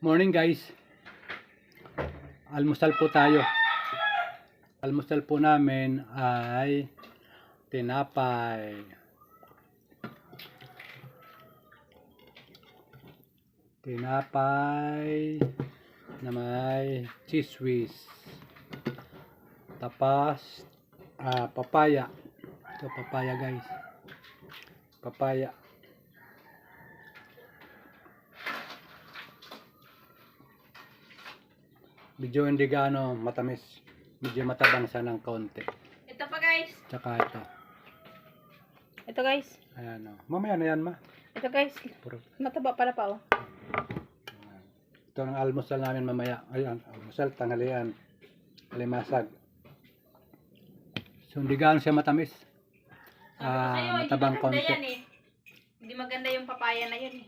Morning guys. Almusal po tayo. Almusal po namin ay tinapay. Tinapay na may cheese whiz. Tapos papaya. Ito papaya guys. Papaya. Medyo hindi gaano matamis. Medyo matabang siya ng kaunti. Ito pa guys. Tsaka ito. Ito guys. Ayan o. Mamaya na yan ma. Ito guys. Puro. Mataba pala pa oh. Ito ang almusal namin mamaya. Ayan. Almusal, tanghalian. Alimasag. So hindi gaano siya matamis. Sabi ko sa'yo, Matabang hindi maganda konti. yan eh. Hindi maganda yung papaya na yun eh.